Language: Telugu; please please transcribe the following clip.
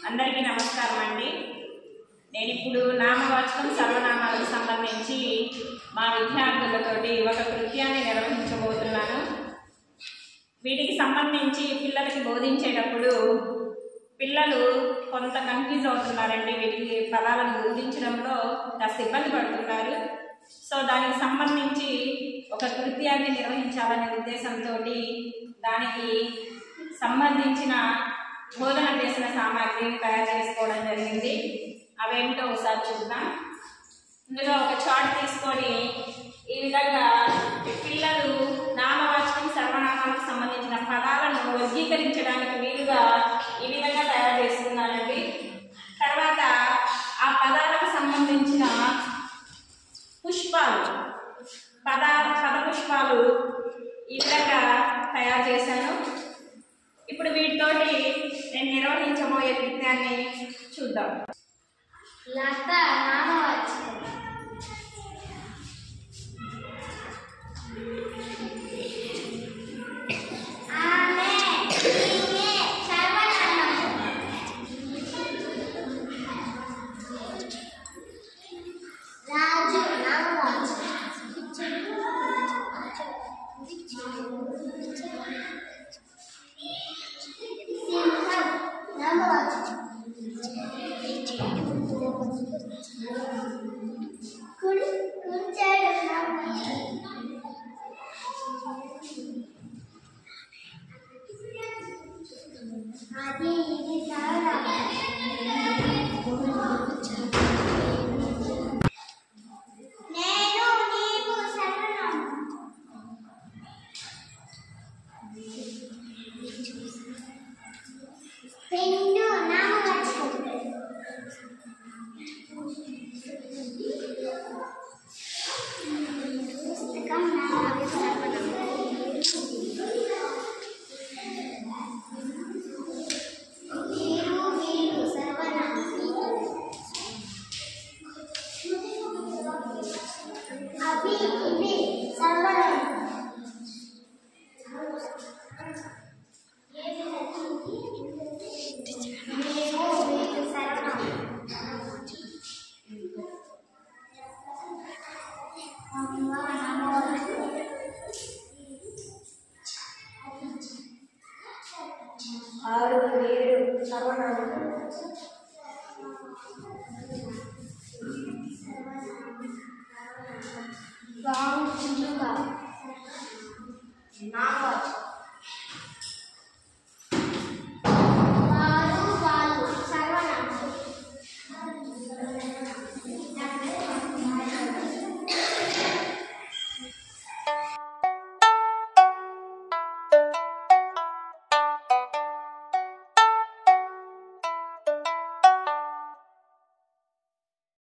అందరికీ నమస్కారం అండి. నేను ఇప్పుడు నామవాచకం సర్వనామాలకు సంబంధించి మా విద్యార్థులతోటి ఒక కృత్యాన్ని నిర్వహించబోతున్నాను. వీటికి సంబంధించి పిల్లలకి బోధించేటప్పుడు పిల్లలు కొంత కన్ఫ్యూజ్ అవుతున్నారండి. వీటికి పదాలను బోధించడంలో కాస్త ఇబ్బంది పడుతున్నారు. సో దానికి సంబంధించి ఒక కృత్యాన్ని నిర్వహించాలనే ఉద్దేశంతో దానికి సంబంధించిన బోధన చేసిన సామాగ్రిని తయారు చేసుకోవడం జరిగింది. అవేంటో ఒకసారి చూద్దాం. ఇందులో ఒక చార్ట్ తీసుకొని ఈ విధంగా పిల్లలు నామవాచకం సర్వనామాలకు సంబంధించిన పదాలను వర్గీకరించడానికి వీలుగా ఈ విధంగా తయారు చేసుకున్నానండి. తర్వాత ఆ పదాలకు సంబంధించిన పుష్పాలు పద పుష్పాలు ఈ విధంగా తయారు చేశాను. ఇప్పుడు వీటితోటి నేను నిర్వహించబోయే కృత్యాన్ని చూద్దాం. లత నామవాచకం, ఆమె ఈమె సర్వనామం, రాజు నామవాచకం, సింహం నామవాచకం, కుంచెడు నామవాచకం, అది ఇది సర్వనామం, నేను నీవు సర్వనామం, పెండు నామవాచకం, పుస్తకం నామవాచకం సర్వనామం, మీరు వీరు సర్వనామం, అవి ఇవి సర్వనామం, మేము వీరు సర్వనామం, అమ్మ నామవాచకం, ఆరు ఏడు సర్వనామం, చిలుక నామవాచకం,